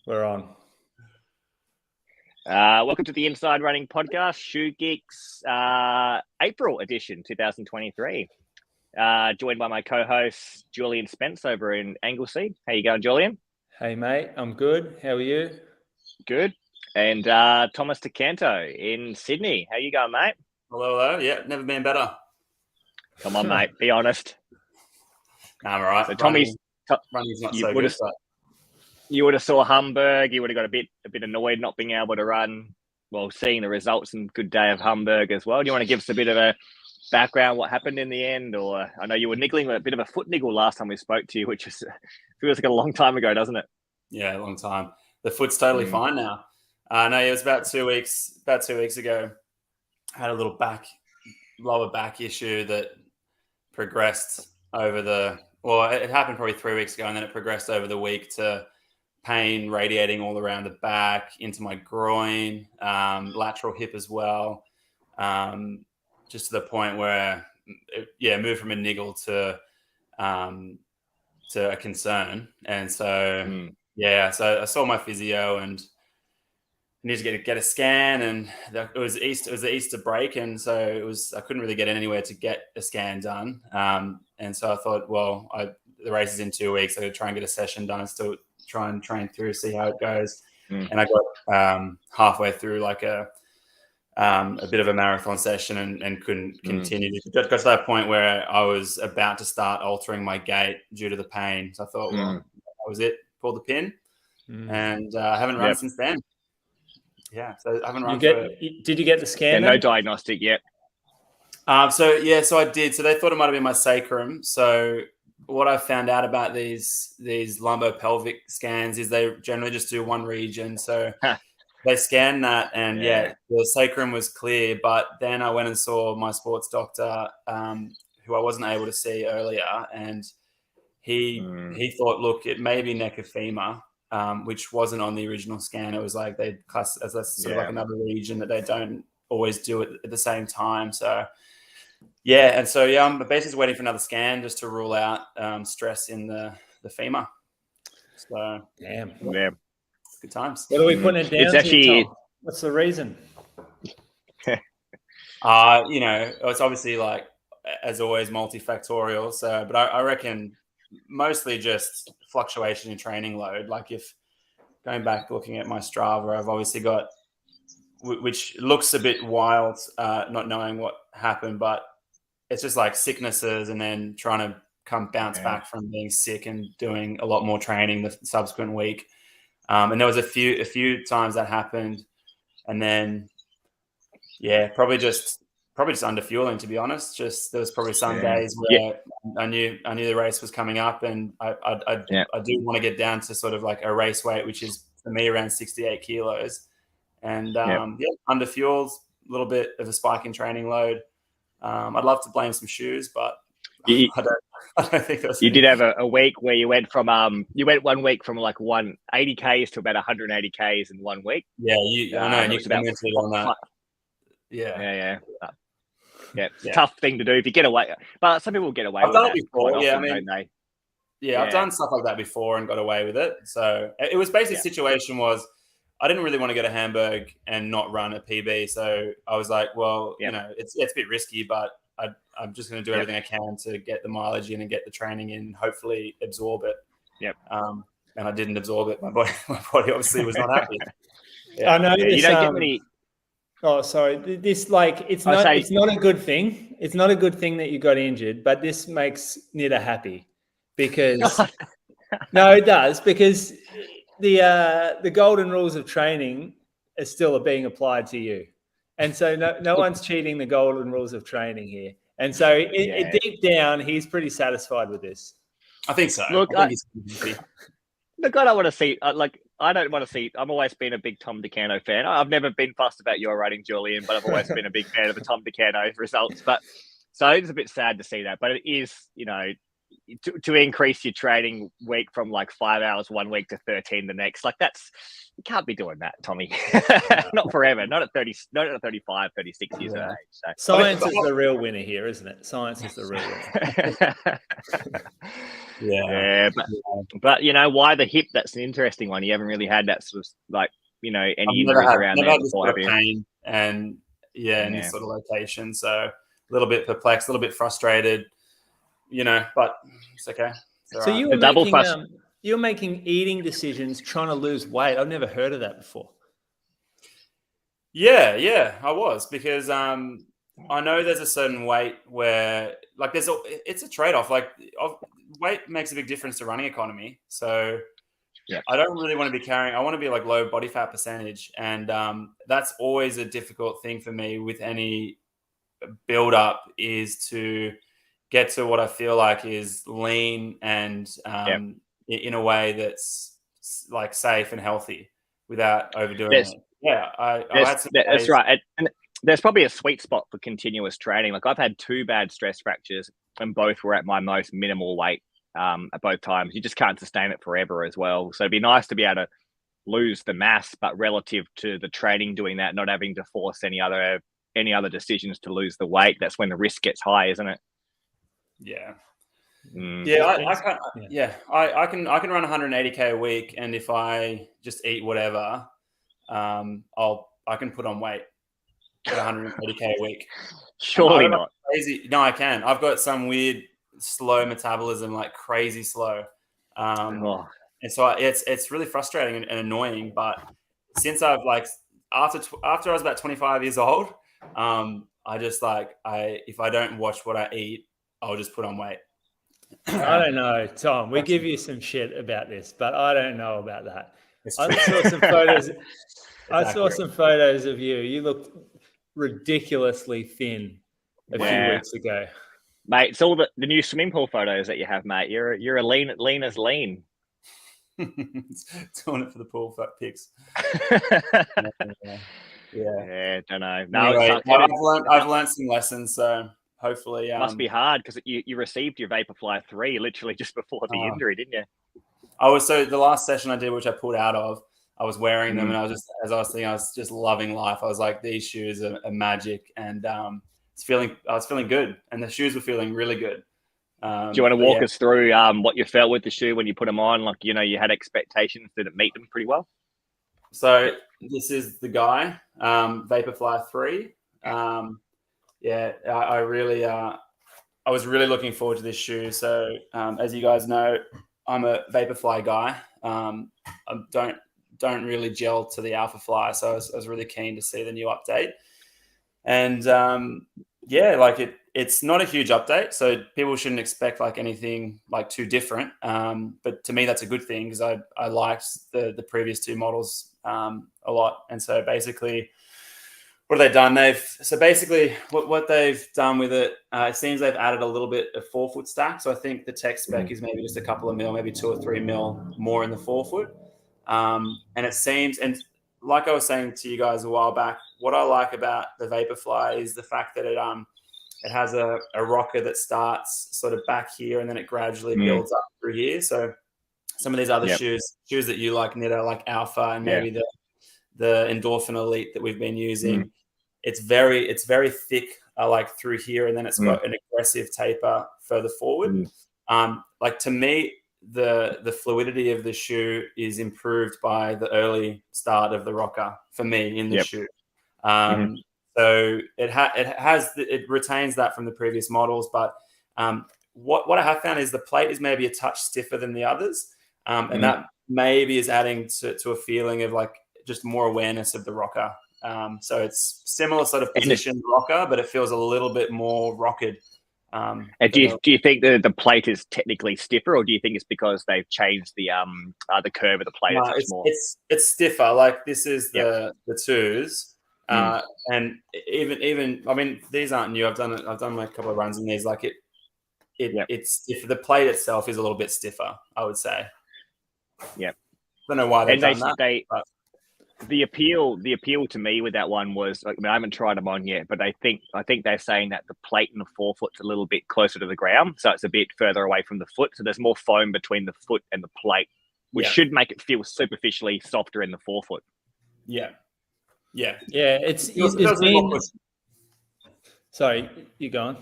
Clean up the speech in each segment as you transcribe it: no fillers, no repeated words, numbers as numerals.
We're on. Welcome to the Inside Running Podcast, Shoe Geeks, April edition, 2023. Joined by my co-host, Julian Spence over in Anglesey. How you going, Julian? Hey, mate. I'm good. How are you? Good. And Thomas DeCanto in Sydney. How you going, mate? Hello. Yeah, never been better. Come on, mate. Be honest. Nah, I'm all right. So Tommy's running's not so good. But... You would have saw Hamburg. You would have got a bit annoyed not being able to run. Well, seeing the results and good day of Hamburg as well. Do you want to give us a bit of a background what happened in the end? Or I know you were niggling with a bit of a foot niggle last time we spoke to you, which is feels like a long time ago, doesn't it? Yeah, a long time. The foot's totally fine now. No, it was about 2 weeks. About 2 weeks ago, I had a little lower back issue that progressed over the. Well, it happened probably 3 weeks ago, and then it progressed over the week to pain radiating all around the back, into my groin, lateral hip as well, just to the point where, moved from a niggle to a concern. And so, so I saw my physio and needed to get a scan, and it was the Easter break, and so I couldn't really get anywhere to get a scan done. And so I thought, well, the race is in 2 weeks. I got to try and get a session done and still try and train through, see how it goes. And I got halfway through like a bit of a marathon session and couldn't continue. Got to that point where I was about to start altering my gait due to the pain. So I thought, well, that was it. Pulled the pin, and I haven't run since then. Yeah, so I haven't run. Did you get the scan? No diagnostic yet. So I did. So they thought it might have been my sacrum. So what I found out about these lumbopelvic scans is they generally just do one region. So they scanned that, and the sacrum was clear. But then I went and saw my sports doctor, who I wasn't able to see earlier, and he thought, look, it may be neck of femur. Which wasn't on the original scan. It was like they class as that's sort of like another region that they don't always do it at the same time. So I'm basically just waiting for another scan just to rule out stress in the femur. So damn, good times. What are we putting it down? It's actually Tom? What's the reason? It's obviously, like, as always, multifactorial. So, but I reckon mostly just fluctuation in training load. Like, if going back looking at my Strava, I've obviously got, which looks a bit wild, not knowing what happened, but it's just like sicknesses and then trying to bounce back from being sick and doing a lot more training the subsequent week. And there was a few times that happened, and then probably just under fueling, to be honest. Just there was probably some days where I knew the race was coming up, and I do want to get down to sort of like a race weight, which is for me around 68 kilos, and under fuels, a little bit of a spike in training load. I'd love to blame some shoes, but I don't think that's. You did have a week where you went from 1 week from like 180 Ks to about 180 Ks in 1 week. Yeah, I know, and you commented on that. Yeah. It's a tough thing to do if you get away, but some people get away with done that. It before. I've done stuff like that before and got away with it. So it was basically the situation was I didn't really want to go to Hamburg and not run a PB. So I was like, well, it's a bit risky, but I'm just going to do everything I can to get the mileage in and get the training in, and hopefully absorb it. Yep. And I didn't absorb it. My body obviously was not happy. I know. You don't get many. Oh, sorry. It's not a good thing. It's not a good thing that you got injured, but this makes Nida happy because no, it does, because the golden rules of training are still being applied to you, and so no one's cheating the golden rules of training here. And so deep down, he's pretty satisfied with this. I think so. Look, I don't want to see I don't want to see. I've always been a big Tom DeCanto fan. I've never been fussed about your running, Julian, but I've always been a big fan of the Tom DeCanto results. But so it's a bit sad to see that. But it is, to increase your training week from like 5 hours one week to 13 the next. Like you can't be doing that, Tommy. Not forever. Not at 30, not at 35, 36 years of age. So. Science is the real winner here, isn't it? Science is the real winner. Yeah. But you know, why the hip? That's an interesting one. You haven't really had that sort of like, you know, any injuries around there before, have you? Pain and in this sort of location. So a little bit perplexed, a little bit frustrated, you know, but it's okay. So you're making eating decisions, trying to lose weight. I've never heard of that before. Yeah, I was, because I know there's a certain weight where like it's a trade-off. Like weight makes a big difference to running economy. So I don't really want to be carrying. I want to be like low body fat percentage, and that's always a difficult thing for me with any build up, is to get to what I feel like is lean and in a way that's like safe and healthy without overdoing it. Yeah, that's right. And there's probably a sweet spot for continuous training. Like I've had 2 bad stress fractures, and both were at my most minimal weight at both times. You just can't sustain it forever as well. So it'd be nice to be able to lose the mass, but relative to the training, doing that, not having to force any other decisions to lose the weight. That's when the risk gets high, isn't it? Yeah. Mm. I can run 180k a week, and if I just eat whatever, I can put on weight at 180k a week. Surely not. Crazy. No, I can. I've got some weird slow metabolism, like crazy slow. And so it's really frustrating and annoying. But since I've like after I was about 25 years old, I just if I don't watch what I eat, I'll just put on weight. I don't know, Tom. We give you some shit about this, but I don't know about that. I saw some photos. I saw some photos of you. You looked ridiculously thin a few weeks ago, mate. It's all the new swimming pool photos that you have, mate. You're a lean as lean. Doing it for the pool pics. Yeah, don't know. No, anyway, I've learned some lessons, so hopefully it must be hard, because you received your Vaporfly 3 literally just before the injury, didn't you? The last session I did, which I pulled out of, I was wearing them, and I was just loving life. I was like, these shoes are magic, and I was feeling good, and the shoes were feeling really good. Do you want to walk us through what you felt with the shoe when you put them on? Like, you know, you had expectations. Did it meet them pretty well? So this is the guy, Vaporfly 3. I was really looking forward to this shoe. So as you guys know, I'm a Vaporfly guy. I don't really gel to the Alphafly, so I was really keen to see the new update. And it's not a huge update, so people shouldn't expect like anything like too different. But to me, that's a good thing, because I liked the previous 2 models a lot. And so basically, what have they done? What they've done with it, it seems they've added a little bit of forefoot stack. So I think the tech spec is maybe just a couple of mil, maybe 2 or 3 mil more in the forefoot. And it seems, and like I was saying to you guys a while back, what I like about the Vaporfly is the fact that it has a rocker that starts sort of back here, and then it gradually builds up through here. So some of these other shoes that you like, Nita, like Alpha, and maybe the Endorphin Elite that we've been using, it's very thick, like through here, and then it's got an aggressive taper further forward. Like to me, the fluidity of the shoe is improved by the early start of the rocker for me in the shoe. So it retains that from the previous models, but what I have found is the plate is maybe a touch stiffer than the others, and that maybe is adding to a feeling of like just more awareness of the rocker. So it's similar sort of position rocker, but it feels a little bit more rocketed. Do you think the plate is technically stiffer, or do you think it's because they've changed the curve of the plate a touch more? It's stiffer. Like this is the 2s. And even I mean, these aren't new. I've done a couple of runs in these. Like it's stiffer. The plate itself is a little bit stiffer, I would say. Yeah. I don't know why they've done that. the appeal to me with that one was, like, I mean, I haven't tried them on yet, but I think they're saying that the plate in the forefoot's a little bit closer to the ground, so it's a bit further away from the foot, so there's more foam between the foot and the plate, which should make it feel superficially softer in the forefoot. Yeah. It's been. Sorry, you go on.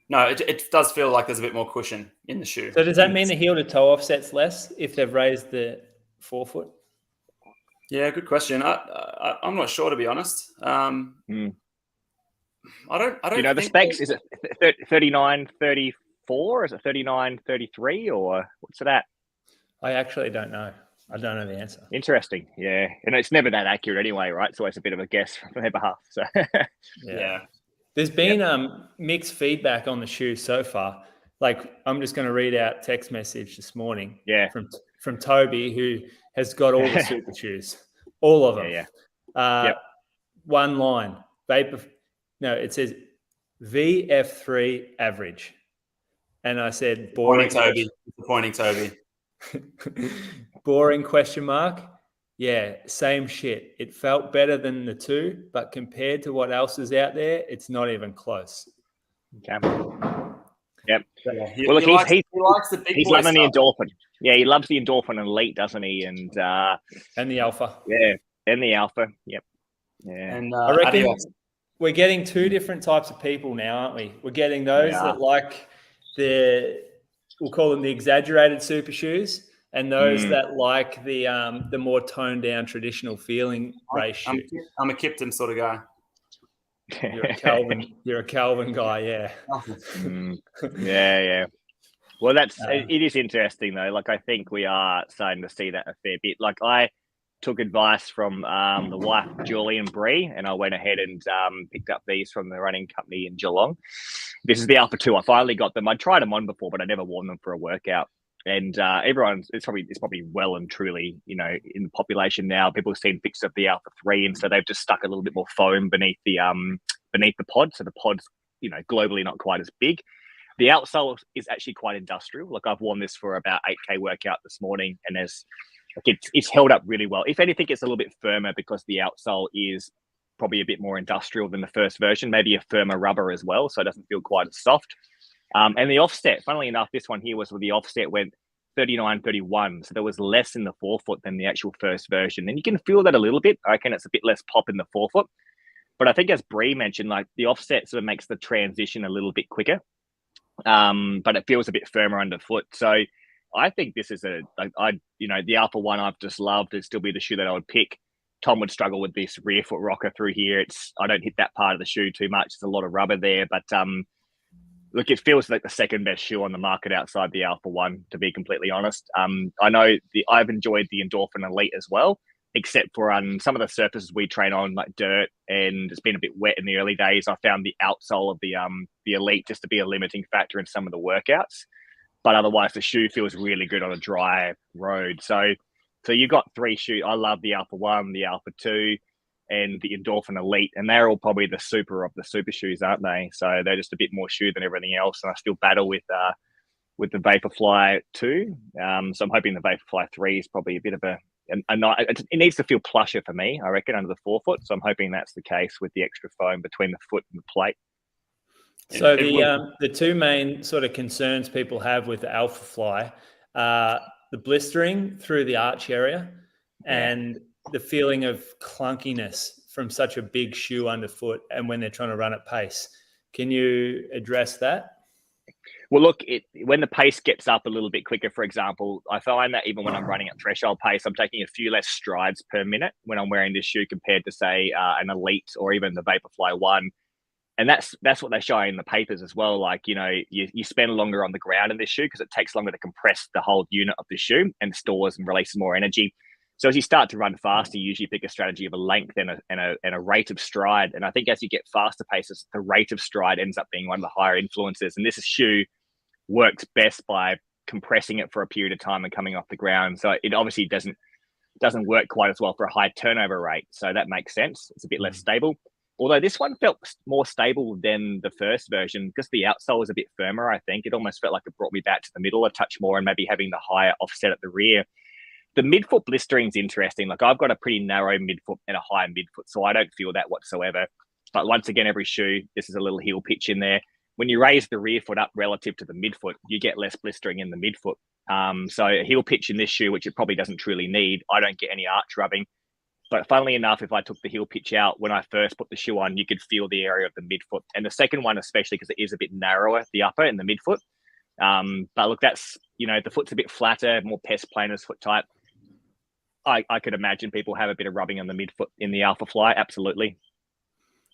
No, it does feel like there's a bit more cushion in the shoe. So does that mean the heel to toe offset's less if they've raised the forefoot? Yeah, good question. I'm not sure, to be honest. I don't. Do you know the specs? Is it 39-34? Is it 39-33, or what's it at? I actually don't know. I don't know the answer. Interesting. Yeah, and it's never that accurate anyway, right? It's always a bit of a guess from their behalf. So yeah. There's been mixed feedback on the shoe so far. Like, I'm just going to read out text message this morning. From Toby, who has got all the super shoes, all of them. One line, it says VF3 average, and I said boring. Disappointing, Toby. Boring question mark. Yeah, same shit. It felt better than the two, but compared to what else is out there, it's not even close. Okay. Yep. Well, look, he likes the big. He's loving the endorphin. Yeah, he loves the endorphin elite, doesn't he? And the alpha. Yeah, and the alpha. Yep. Yeah. And I reckon we're getting two different types of people now, aren't we? We're getting those that like we'll call them the exaggerated super shoes, and those that like the more toned down traditional feeling race shoe. I'm a Kipton sort of guy. You're a Calvin guy, yeah. Yeah. Well, it is interesting though. Like, I think we are starting to see that a fair bit. Like, I took advice from the wife Julie and Bree, and I went ahead and picked up these from the running company in Geelong. This is the Alpha 2. I finally got them. I tried them on before, but I never worn them for a workout. And it's probably well and truly, in the population now, people have seen pictures of the Alpha 3, and so they've just stuck a little bit more foam beneath the pod. So the pod's, globally not quite as big. The outsole is actually quite industrial. Like, I've worn this for about 8K workout this morning, and it's held up really well. If anything, it's a little bit firmer because the outsole is probably a bit more industrial than the first version, maybe a firmer rubber as well, so it doesn't feel quite as soft. And the offset, funnily enough, this one here was where the offset went 39-31. So there was less in the forefoot than the actual first version. And you can feel that a little bit. I reckon it's a bit less pop in the forefoot. But I think, as Bree mentioned, like, the offset sort of makes the transition a little bit quicker. But it feels a bit firmer underfoot. So I think this is the Alpha 1 I've just loved. It'd still be the shoe that I would pick. Tom would struggle with this rear foot rocker through here. I don't hit that part of the shoe too much. There's a lot of rubber there, but look, it feels like the second best shoe on the market outside the Alpha 1, to be completely honest. I know I've enjoyed the Endorphin Elite as well, except for some of the surfaces we train on, like dirt, and it's been a bit wet in the early days. I found the outsole of the Elite just to be a limiting factor in some of the workouts. But otherwise, the shoe feels really good on a dry road. So you've got three shoes. I love the Alpha 1, the Alpha 2, and the Endorphin Elite, and they're all probably the super of the super shoes, aren't they? So they're just a bit more shoe than everything else, and I still battle with the Vaporfly 2. So I'm hoping the Vaporfly 3 is probably a bit of it needs to feel plusher for me, I reckon, under the forefoot. So I'm hoping that's the case with the extra foam between the foot and the plate. So the two main sort of concerns people have with the Alphafly are the blistering through the arch area and the feeling of clunkiness from such a big shoe underfoot and when they're trying to run at pace. Can you address that? Well, look, when the pace gets up a little bit quicker, for example, I find that even when I'm running at threshold pace, I'm taking a few less strides per minute when I'm wearing this shoe compared to, say, an Elite or even the Vaporfly 1. And that's what they show in the papers as well. Like, you spend longer on the ground in this shoe because it takes longer to compress the whole unit of the shoe and stores and releases more energy. So as you start to run faster, you usually pick a strategy of a length and a rate of stride. And I think as you get faster paces, the rate of stride ends up being one of the higher influences. And this shoe works best by compressing it for a period of time and coming off the ground. So it obviously doesn't work quite as well for a high turnover rate. So that makes sense. It's a bit less stable. Although this one felt more stable than the first version because the outsole was a bit firmer, I think. It almost felt like it brought me back to the middle a touch more and maybe having the higher offset at the rear The midfoot blistering is interesting. Like I've got a pretty narrow midfoot and a high midfoot, so I don't feel that whatsoever. But once again, every shoe, this is a little heel pitch in there. When you raise the rear foot up relative to the midfoot, you get less blistering in the midfoot. So a heel pitch in this shoe, which it probably doesn't truly need, I don't get any arch rubbing. But funnily enough, if I took the heel pitch out, when I first put the shoe on, you could feel the area of the midfoot. And the second one, especially because it is a bit narrower, the upper and the midfoot. But look, that's, the foot's a bit flatter, more pest planers foot type. I could imagine people have a bit of rubbing on the midfoot in the Alphafly. Absolutely.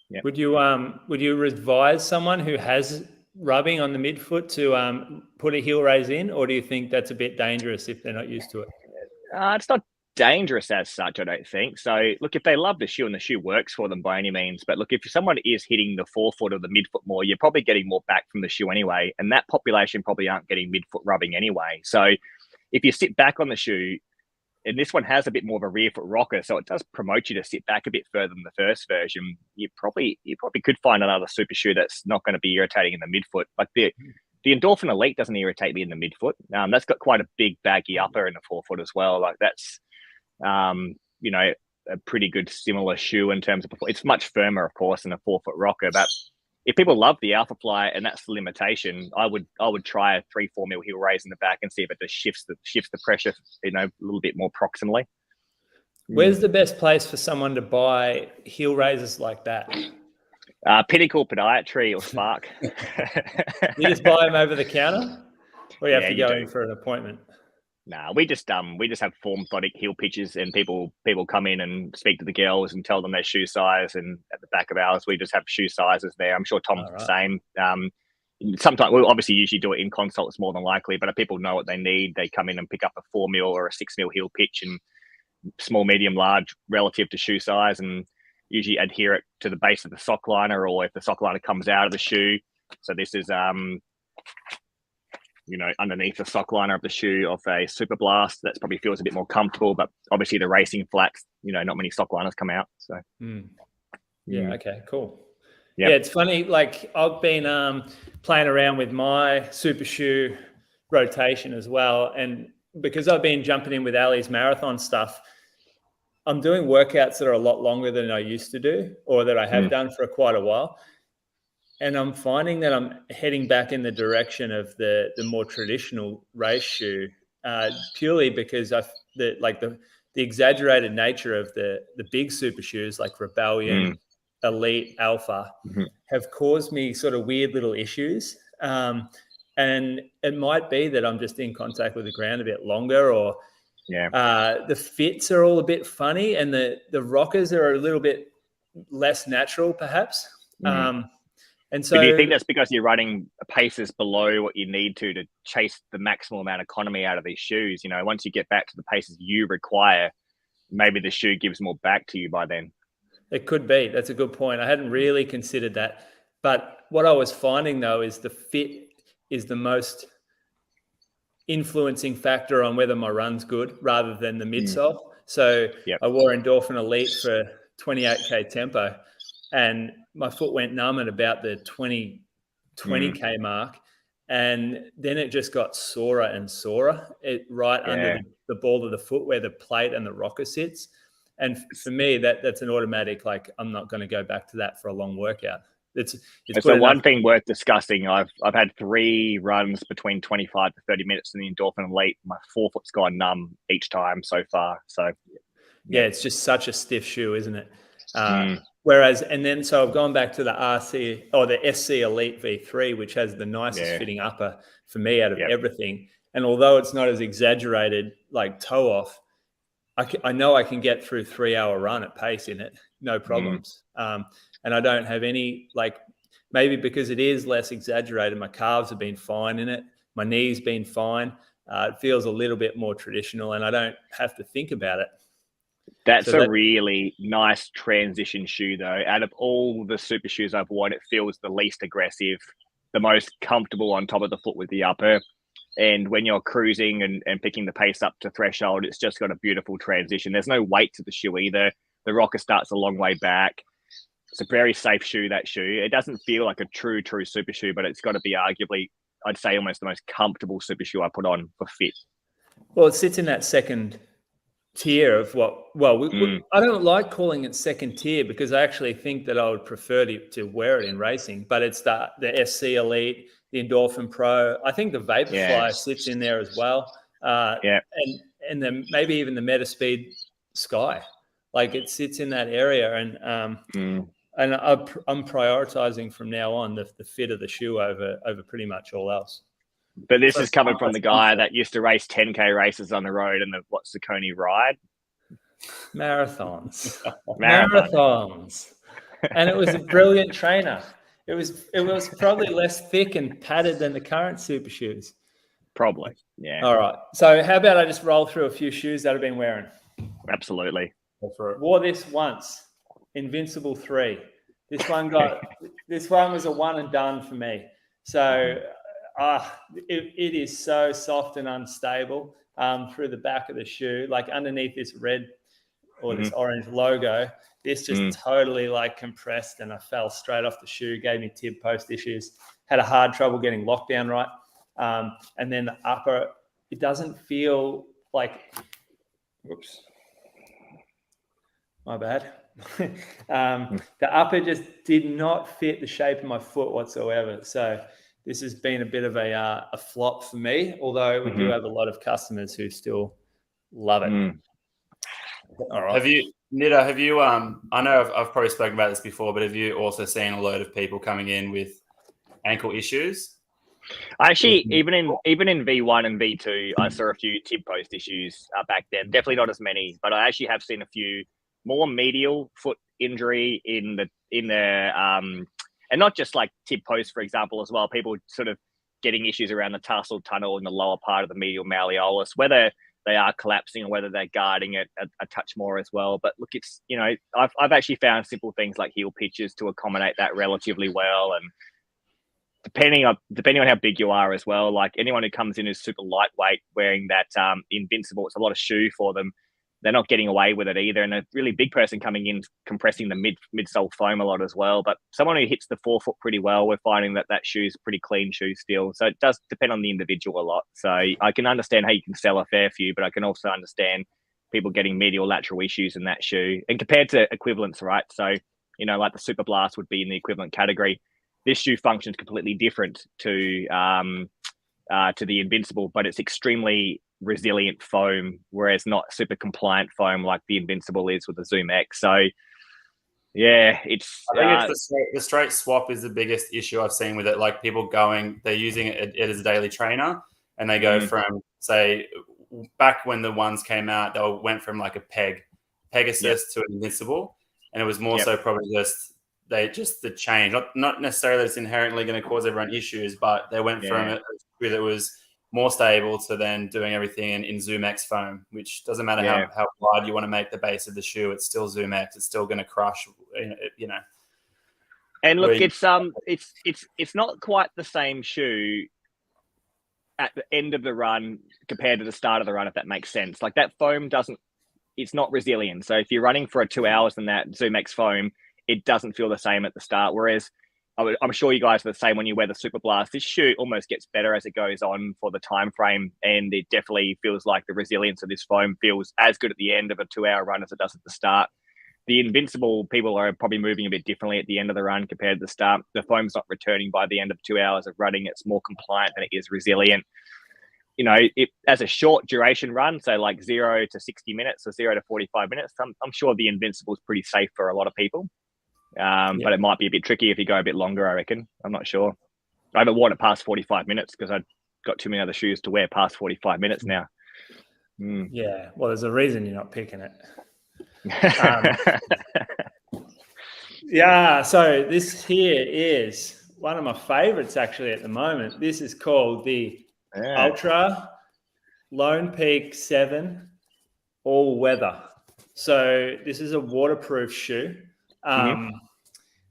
Yeah. Would you advise someone who has rubbing on the midfoot to put a heel raise in, or do you think that's a bit dangerous if they're not used to it? It's not dangerous as such, I don't think. So look, if they love the shoe and the shoe works for them by any means, but look, if someone is hitting the forefoot or the midfoot more, you're probably getting more back from the shoe anyway, and that population probably aren't getting midfoot rubbing anyway. So if you sit back on the shoe, and this one has a bit more of a rear foot rocker, so it does promote you to sit back a bit further than the first version. You probably could find another super shoe that's not going to be irritating in the midfoot. Like the Endorphin Elite doesn't irritate me in the midfoot. That's got quite a big baggy upper in the forefoot as well. Like that's a pretty good similar shoe in terms of it's much firmer, of course, than a 4-foot rocker. But if people love the Alphafly and that's the limitation, I would try a 3-4 mil heel raise in the back and see if it just shifts the pressure, a little bit more proximally. Where's the best place for someone to buy heel raises like that? Pinnacle Podiatry or Spark. You just buy them over the counter, or you have to go in for an appointment? Nah, we just have form-photic heel pitches, and people come in and speak to the girls and tell them their shoe size. And at the back of ours, we just have shoe sizes there. I'm sure Tom's the same. Sometimes we'll obviously usually do it in consults more than likely, but if people know what they need, they come in and pick up a 4 mil or a 6 mil heel pitch and small, medium, large relative to shoe size, and usually adhere it to the base of the sock liner, or if the sock liner comes out of the shoe. So this is underneath the sock liner of the shoe of a Superblast. That probably feels a bit more comfortable, but obviously the racing flats, not many sock liners come out. So, okay, cool. Yep. Yeah, it's funny. Like I've been playing around with my super shoe rotation as well, and because I've been jumping in with Ali's marathon stuff, I'm doing workouts that are a lot longer than I used to do, or that I have done for quite a while. And I'm finding that I'm heading back in the direction of the more traditional race shoe, purely because the exaggerated nature of the big super shoes like Rebellion, Elite, Alpha have caused me sort of weird little issues. And it might be that I'm just in contact with the ground a bit longer, or the fits are all a bit funny, and the rockers are a little bit less natural, perhaps. And so, do you think that's because you're running paces below what you need to chase the maximal amount of economy out of these shoes? Once you get back to the paces you require, maybe the shoe gives more back to you by then. It could be. That's a good point. I hadn't really considered that. But what I was finding, though, is the fit is the most influencing factor on whether my run's good rather than the midsole. So I wore Endorphin Elite for 28K tempo, and my foot went numb at about the 20K mark. And then it just got sorer and sorer, under the ball of the foot where the plate and the rocker sits. And for me, that's an automatic, like, I'm not going to go back to that for a long workout. It's so one thing worth discussing. I've had 3 runs between 25 to 30 minutes in the Endorphin Elite. My forefoot's gone numb each time so far. So yeah, it's just such a stiff shoe, isn't it? Whereas, and then, so I've gone back to the RC or the SC Elite V3, which has the nicest fitting upper for me out of everything. And although it's not as exaggerated, like toe off, I know I can get through 3-hour run at pace in it, no problems. And I don't have any, like, maybe because it is less exaggerated, my calves have been fine in it. My knees been fine. It feels a little bit more traditional, and I don't have to think about it. That's a really nice transition shoe, though. Out of all the super shoes I've worn, it feels the least aggressive, the most comfortable on top of the foot with the upper. And when you're cruising and picking the pace up to threshold, it's just got a beautiful transition. There's no weight to the shoe either. The rocker starts a long way back. It's a very safe shoe, that shoe. It doesn't feel like a true super shoe, but it's got to be arguably, I'd say, almost the most comfortable super shoe I put on for fit. Well, it sits in that second tier of I don't like calling it second tier because I actually think that I would prefer to wear it in racing, but it's the SC Elite, the Endorphin Pro. I think the Vaporfly sits in there as well. And then maybe even the Metaspeed Sky, like it sits in that area. And I'm prioritizing from now on the fit of the shoe over pretty much all else. But this is coming from the guy that used to race 10K races on the road and what's the Coney ride? Marathons. And it was a brilliant trainer. It was probably less thick and padded than the current super shoes. Probably, yeah. All right. So how about I just roll through a few shoes that I've been wearing? Absolutely. Wore this once. Invincible 3. This one was a one and done for me. So it is so soft and unstable through the back of the shoe, like underneath this red or this orange logo. This just totally like compressed, and I fell straight off the shoe, gave me tib post issues, had a hard trouble getting lockdown right. And then the upper, it doesn't feel like, whoops, my bad. The upper just did not fit the shape of my foot whatsoever. So this has been a bit of a flop for me, although we do have a lot of customers who still love it. All right. Have you, I know I've probably spoken about this before, but have you also seen a load of people coming in with ankle issues? Actually, even in V1 and V2, I saw a few tib post issues back then. Definitely not as many, but I actually have seen a few more medial foot injury in the and not just like tib post, for example, as well. People sort of getting issues around the tarsal tunnel in the lower part of the medial malleolus, whether they are collapsing or whether they're guarding it a touch more as well. But look, it's, you know, I've actually found simple things like heel pitches to accommodate that relatively well. And depending on how big you are as well, like anyone who comes in is super lightweight wearing that Invincible, it's a lot of shoe for them. They're not getting away with it either. And a really big person coming in compressing the midsole foam a lot as well. But someone who hits the forefoot pretty well, we're finding that shoe is a pretty clean shoe still. So it does depend on the individual a lot. So I can understand how you can sell a fair few, but I can also understand people getting medial lateral issues in that shoe. And compared to equivalents, right? So, you know, like the Superblast would be in the equivalent category. This shoe functions completely different to the Invincible, but it's extremely resilient foam, whereas not super compliant foam like the Invincible is with the Zoom X. So yeah, I think it's the straight swap is the biggest issue I've seen with it. Like people they're using it as a daily trainer, and they go from, say, back when the ones came out, they went from like a Pegasus to an Invincible, and it was more so probably the change, not necessarily that it's inherently going to cause everyone issues, but they went from it where it was more stable to then doing everything in Zoom X foam, which doesn't matter how wide you want to make the base of the shoe. It's still Zoom X. It's still going to crush, you know. And look, it's not quite the same shoe at the end of the run compared to the start of the run, if that makes sense. Like that foam it's not resilient. So if you're running for 2 hours in that Zoom X foam, it doesn't feel the same at the start. Whereas I'm sure you guys are the same when you wear the Superblast. This shoe almost gets better as it goes on for the time frame, and it definitely feels like the resilience of this foam feels as good at the end of a 2-hour run as it does at the start. The Invincible, people are probably moving a bit differently at the end of the run compared to the start. The foam's not returning by the end of 2 hours of running. It's more compliant than it is resilient. You know, as a short duration run, so like 0 to 60 minutes or 0 to 45 minutes, I'm sure the Invincible is pretty safe for a lot of people. But it might be a bit tricky if you go a bit longer, I reckon. I'm not sure. I haven't worn it past 45 minutes because I've got too many other shoes to wear past 45 minutes now. Yeah, well, there's a reason you're not picking it. So this here is one of my favorites actually at the moment. This is called the Ultra Lone Peak 7 All Weather. So this is a waterproof shoe.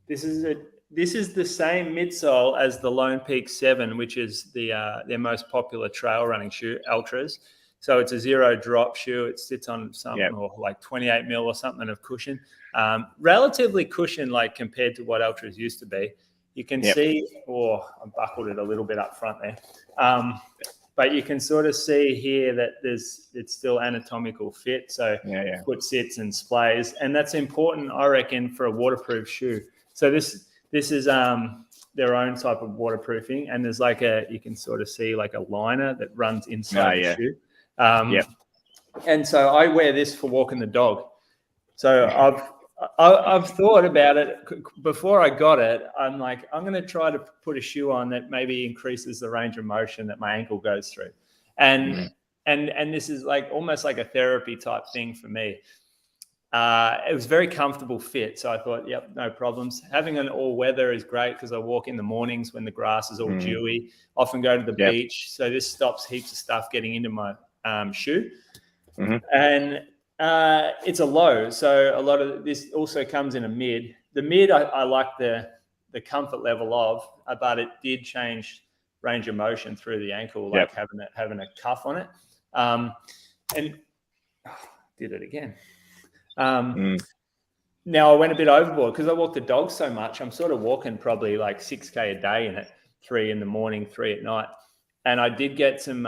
This is the same midsole as the Lone Peak 7, which is their most popular trail running shoe, Ultras. So it's a 0 drop shoe. It sits on something or like 28 mil or something of cushion. Relatively cushion, like compared to what Ultras used to be. You can see, I buckled it a little bit up front there. but you can sort of see here that it's still anatomical fit. So foot sits and splays, and that's important, I reckon, for a waterproof shoe. So this is their own type of waterproofing, and there's like you can sort of see like a liner that runs inside the shoe. And so I wear this for walking the dog. So I've thought about it before I got it. I'm like, I'm going to try to put a shoe on that maybe increases the range of motion that my ankle goes through. And this is like almost like a therapy type thing for me. It was very comfortable fit. So I thought, yep, no problems. Having an all weather is great because I walk in the mornings when the grass is all dewy, often go to the beach. So this stops heaps of stuff getting into my shoe. And it's a low. So a lot of this also comes in a mid. The mid, I like the comfort level of, but it did change range of motion through the ankle, like having a cuff on it. And did it again. Now I went a bit overboard because I walk the dog so much. I'm sort of walking probably like 6K a day in it, 3 in the morning, 3 at night. And I did get some,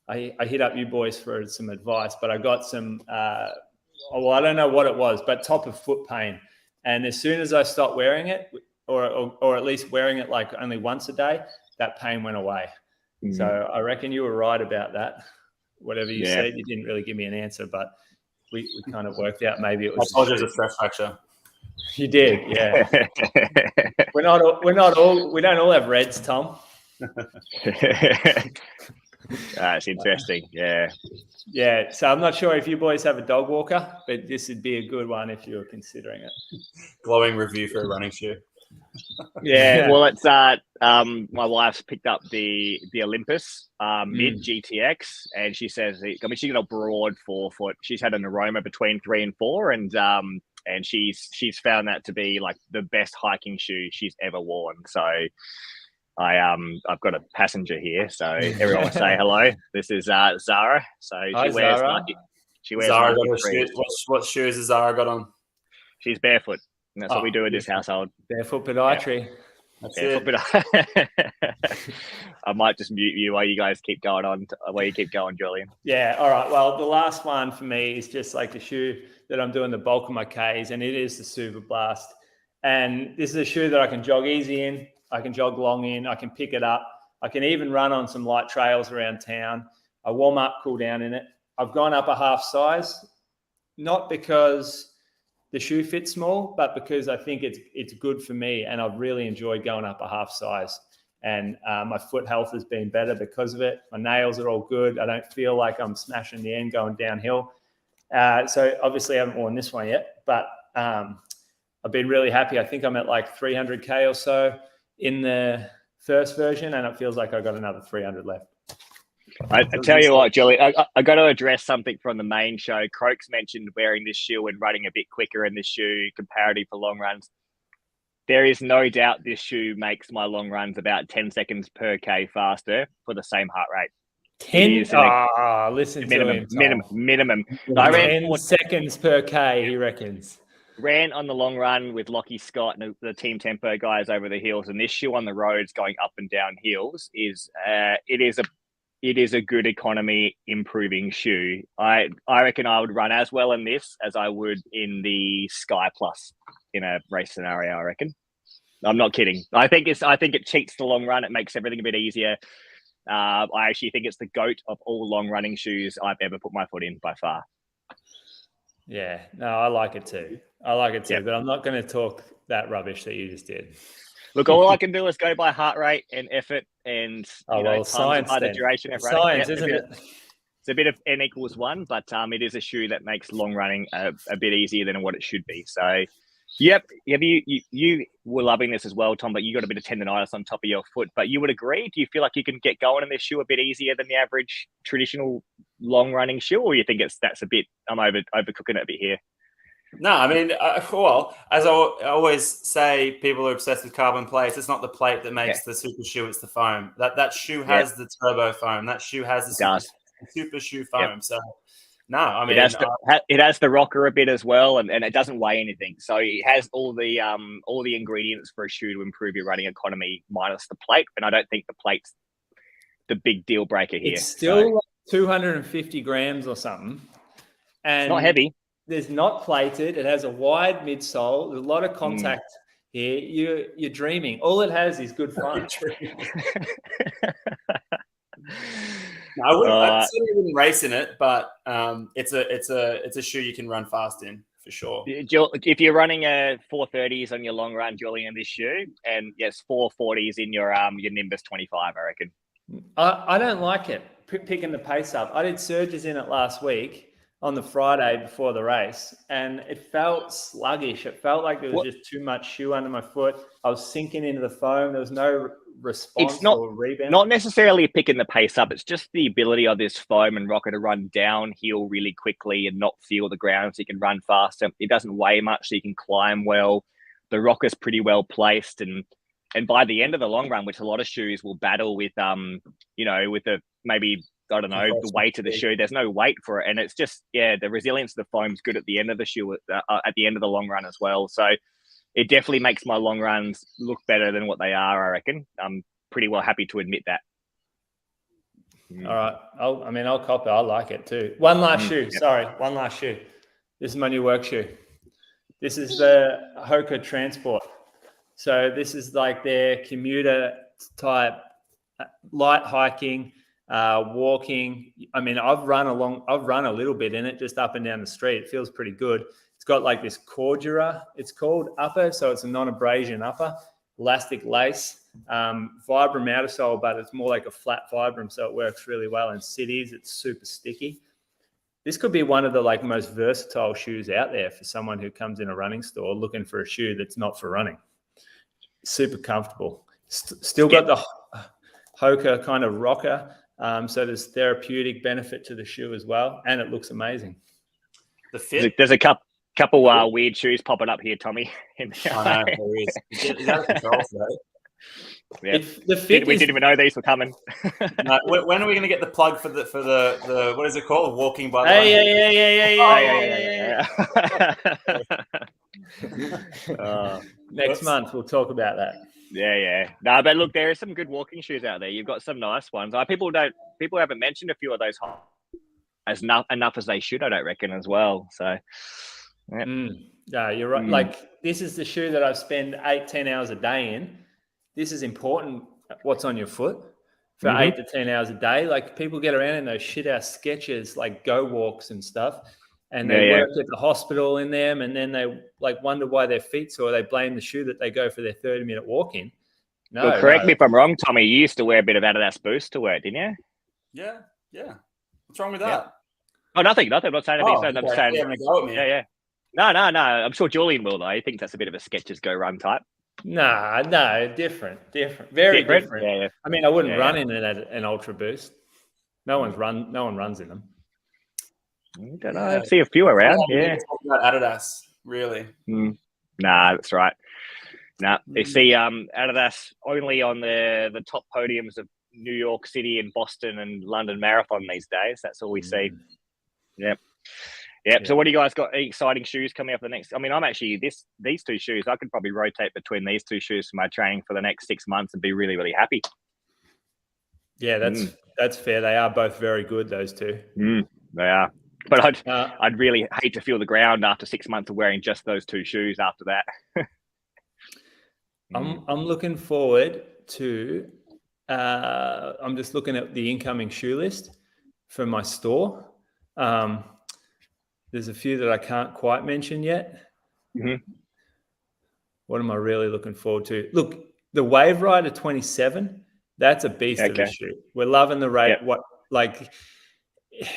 I hit up you boys for some advice, but I got some, well, I don't know what it was, but top of foot pain. And as soon as I stopped wearing it, or at least wearing it like only once a day, that pain went away. So I reckon you were right about that. Whatever you said, you didn't really give me an answer, but we kind of worked out maybe it was. I told you it was a stress fracture. You did, yeah. We don't all have reds, Tom. That's interesting. Yeah. So I'm not sure if you boys have a dog walker, but this would be a good one if you were considering it. Glowing review for a running shoe. Well, it's my wife's picked up the Olympus mid GTX, and she says, I mean, she's got a broad forefoot. She's had an aroma between 3 and 4, and she's found that to be like the best hiking shoe she's ever worn. So I've got a passenger here, so everyone say hello. This is Zara. So Hi, Zara. She wears Zara got her shoes. What shoes has Zara got on? She's barefoot. And that's what we do in this household. Barefoot podiatry. That's it. I might just mute you while you guys keep going on. While you keep going, Julian. Yeah. All right. Well, the last one for me is just like the shoe that I'm doing the bulk of my Ks, and it is the Superblast. And this is a shoe that I can jog easy in. I can jog long in. I can pick it up. I can even run on some light trails around town. I warm up, cool down in it. I've gone up a half size, not because the shoe fits small, but because I think it's good for me, and I've really enjoyed going up a half size. And my foot health has been better because of it. My nails are all good. I don't feel like I'm smashing the end going downhill. So obviously I haven't worn this one yet, but I've been really happy. I think I'm at like 300K or so in the first version, and it feels like I've got another 300 left. I tell you what, Julie, I got to address something from the main show. Croaks mentioned wearing this shoe and running a bit quicker in this shoe comparative for long runs. There is no doubt this shoe makes my long runs about 10 seconds per K faster for the same heart rate. 10? Listen minimum, to him, minimum. I ran 10 seconds per K, he reckons. Ran on the long run with Lockie Scott and the Team Tempo guys over the hills, and this shoe on the roads going up and down hills is it is a good economy improving shoe. I reckon I would run as well in this as I would in the Sky Plus in a race scenario, I reckon. I'm not kidding. I think it cheats the long run. It makes everything a bit easier. I actually think it's the GOAT of all long running shoes I've ever put my foot in by far. Yeah, no, I like it too. But I'm not going to talk that rubbish that you just did. Look, all I can do is go by heart rate and effort and science by the duration of running. Science, isn't it? It's a bit of N equals 1, but it is a shoe that makes long running a bit easier than what it should be. So, yep, you were loving this as well, Tom, but you got a bit of tendonitis on top of your foot. But you would agree? Do you feel like you can get going in this shoe a bit easier than the average traditional long running shoe, or you think that's a bit? I'm overcooking it a bit here. No, I mean, well, as I always say, people are obsessed with carbon plates. It's not the plate that makes the super shoe; it's the foam. That shoe has the turbo foam. That shoe has the super shoe foam. Yep. So, no, I mean, it has the rocker a bit as well, and it doesn't weigh anything. So it has all the ingredients for a shoe to improve your running economy minus the plate. And I don't think the plate's the big deal breaker here. It's still like 250 grams or something. And it's not heavy. There's not plated. It has a wide midsole. There's a lot of contact here. You're dreaming. All it has is good fun. No, I certainly wouldn't race in it, but it's a shoe you can run fast in for sure. If you're running a 430s on your long run, Julian, this shoe, and yes, 440s in your Nimbus 25, I reckon. I don't like it picking the pace up. I did surges in it last week on the Friday before the race, and it felt sluggish. It felt like there was just too much shoe under my foot. I was sinking into the foam. There was no response or rebound. Not necessarily picking the pace up. It's just the ability of this foam and rocker to run downhill really quickly and not feel the ground, so you can run faster. It doesn't weigh much, so you can climb well. The rocker's pretty well placed, and by the end of the long run, which a lot of shoes will battle with, with the maybe, I don't know, the weight of the shoe. There's no weight for it. And it's just, the resilience of the foam's good at the end of the shoe, at the end of the long run as well. So it definitely makes my long runs look better than what they are, I reckon. I'm pretty well happy to admit that. All right. I'll cop it. I like it too. One last shoe. Yep. Sorry. One last shoe. This is my new work shoe. This is the Hoka Transport. So this is like their commuter type, light hiking, walking. I mean, I've run a little bit in it, just up and down the street. It feels pretty good. It's got like this cordura. It's called upper, so it's a non-abrasion upper, elastic lace, Vibram outer sole, but it's more like a flat Vibram, so it works really well in cities. It's super sticky. This could be one of the like most versatile shoes out there for someone who comes in a running store looking for a shoe that's not for running. Super comfortable. Still got the Hoka kind of rocker, so there's therapeutic benefit to the shoe as well, and it looks amazing. The fit. There's a couple weird shoes popping up here, Tommy. I know there is. Is that a control though? Yeah. We didn't even know these were coming. No, when are we going to get the plug for the what is it called? Walking by the next month we'll talk about that. Yeah. No, but look, there are some good walking shoes out there. You've got some nice ones. People haven't mentioned a few of those enough as they should, I don't reckon, as well. So yeah, you're right. Like this is the shoe that I spend 8-10 hours a day in. This is important, what's on your foot, for 8 to 10 hours a day. Like people get around in those shit ass sketches, like go walks and stuff, and they work at the hospital in them, and then they like wonder why their feet sore. They blame the shoe that they go for their 30-minute walk in. No, well, correct me if I'm wrong, Tommy. You used to wear a bit of Adidas Boost to work, didn't you? Yeah. What's wrong with that? Oh, nothing. I'm not saying anything. I'm saying, go at me. Yeah. No. I'm sure Julian will though. He thinks that's a bit of a sketches go run type. No, different, very different. Yeah. I mean, I wouldn't run in an Ultra Boost. No one runs in them. I don't know. I see a few around. Yeah. Talk about Adidas, really? Nah, that's right. Nah, you see Adidas only on the top podiums of New York City and Boston and London Marathon these days. That's all we see. Yep. So what do you guys got? Any exciting shoes coming up the next? I mean, I'm actually these two shoes. I could probably rotate between these two shoes for my training for the next 6 months and be really, really happy. Yeah, that's fair. They are both very good. Those two. They are. But I'd really hate to feel the ground after 6 months of wearing just those two shoes after that. I'm looking forward to. I'm just looking at the incoming shoe list for my store. There's a few that I can't quite mention yet. What am I really looking forward to? Look, the Wave Rider 27, that's a beast of a shoe. We're loving the rate.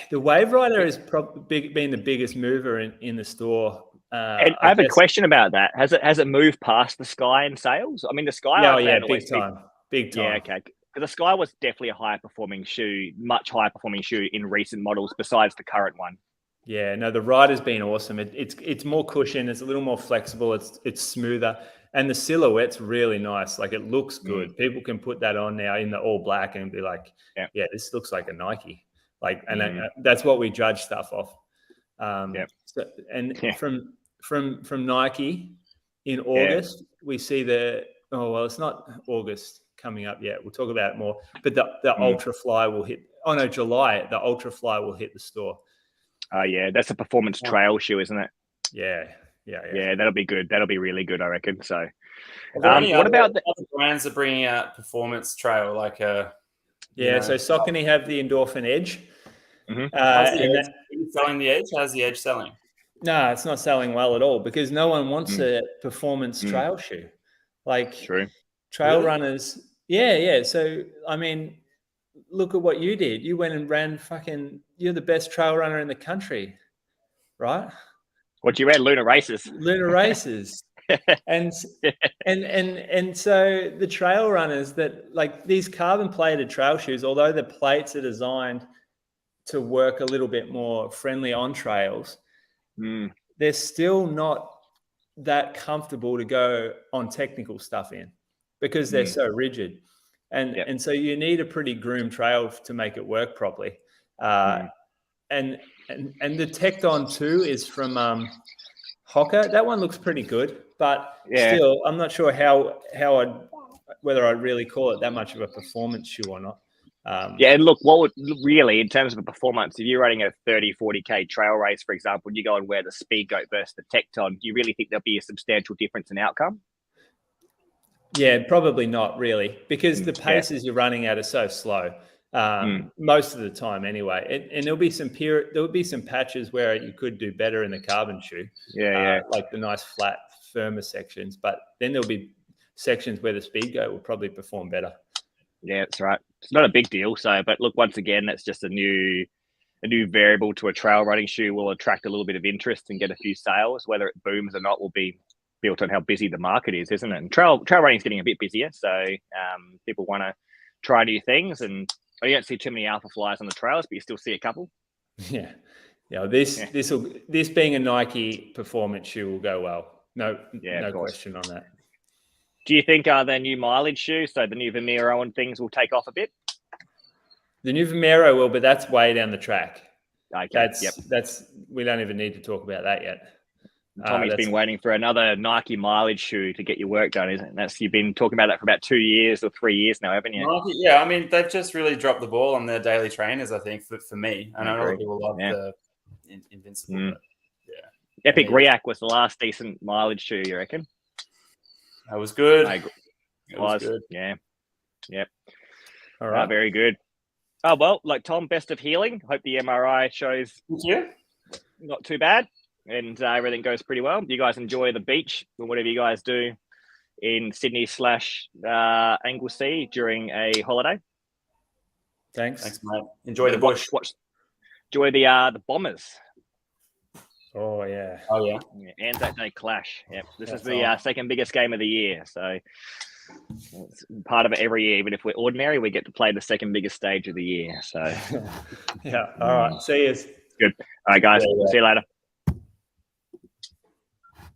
The Wave Rider has probably been the biggest mover in the store. And I have a question about that. Has it moved past the Sky in sales? I mean, the Sky. Big time. Yeah, okay. The Sky was definitely a high performing shoe, much higher performing shoe in recent models besides the current one. Yeah, no, the Rider's been awesome. It's more cushion. It's a little more flexible. It's smoother, and the silhouette's really nice. Like it looks good. People can put that on now in the all black and be like, yeah, this looks like a Nike. Like, and that's what we judge stuff off. From Nike in August, we see it's not August. coming up yet. We'll talk about it more. But the Ultrafly will hit. Oh no, July. The Ultrafly will hit the store. Oh yeah, that's a performance trail shoe, isn't it? Yeah. That'll be good. That'll be really good, I reckon. So, what about the other brands that are bringing out performance trail like so Saucony have the Endorphin Edge. Are you selling the Edge? How's the Edge selling? No, it's not selling well at all because no one wants a performance trail shoe. Like trail runners. Yeah. So, I mean, look at what you did. You went and ran you're the best trail runner in the country, right? What you ran? Lunar races. and so the trail runners that like these carbon plated trail shoes, although the plates are designed to work a little bit more friendly on trails, they're still not that comfortable to go on technical stuff in because they're so rigid. And so you need a pretty groomed trail to make it work properly. And the Tecton 2 is from Hoka. That one looks pretty good, but still, I'm not sure whether I'd really call it that much of a performance shoe or not. And look, what would really, in terms of a performance, if you're running a 30, 40K trail race, for example, and you go and wear the Speed Goat versus the Tecton, do you really think there'll be a substantial difference in outcome? Yeah, probably not really, because the paces you're running at are so slow most of the time anyway. And there'll be some patches where you could do better in the carbon shoe, like the nice flat, firmer sections. But then there'll be sections where the Speed Goat will probably perform better. Yeah, that's right. It's not a big deal. So, but look, once again, that's just a new variable to a trail running shoe. Will attract a little bit of interest and get a few sales. Whether it booms or not will be built on how busy the market is, isn't it? And trail running is getting a bit busier, so people want to try new things. And you don't see too many Alphaflys on the trails, but you still see a couple. Yeah. This being a Nike performance shoe will go well. No question on that. Do you think the new mileage shoe, so the new Vomero and things, will take off a bit? The new Vomero will, but that's way down the track. Okay. That's we don't even need to talk about that yet. Tommy's been waiting for another Nike mileage shoe to get your work done, isn't it? You've been talking about that for about 2 years or 3 years now, haven't you? Nike, yeah, I mean, they've just really dropped the ball on their daily trainers, I think, for me. And I know people love the Invincible. But, Epic React was the last decent mileage shoe, you reckon? That was good. It was good. Yeah. Yep. All right. Very good. Oh, well, like Tom, best of healing. Hope the MRI shows not too bad and everything goes pretty well. You guys enjoy the beach or whatever you guys do in Sydney / Anglesea during a holiday. Thanks, mate. Enjoy the bush. Enjoy the Bombers. Oh yeah. Anzac Day clash. Yep. This is the second biggest game of the year. So it's part of it every year. Even if we're ordinary, we get to play the second biggest stage of the year. So All right. See you. Good. All right, guys. See you later.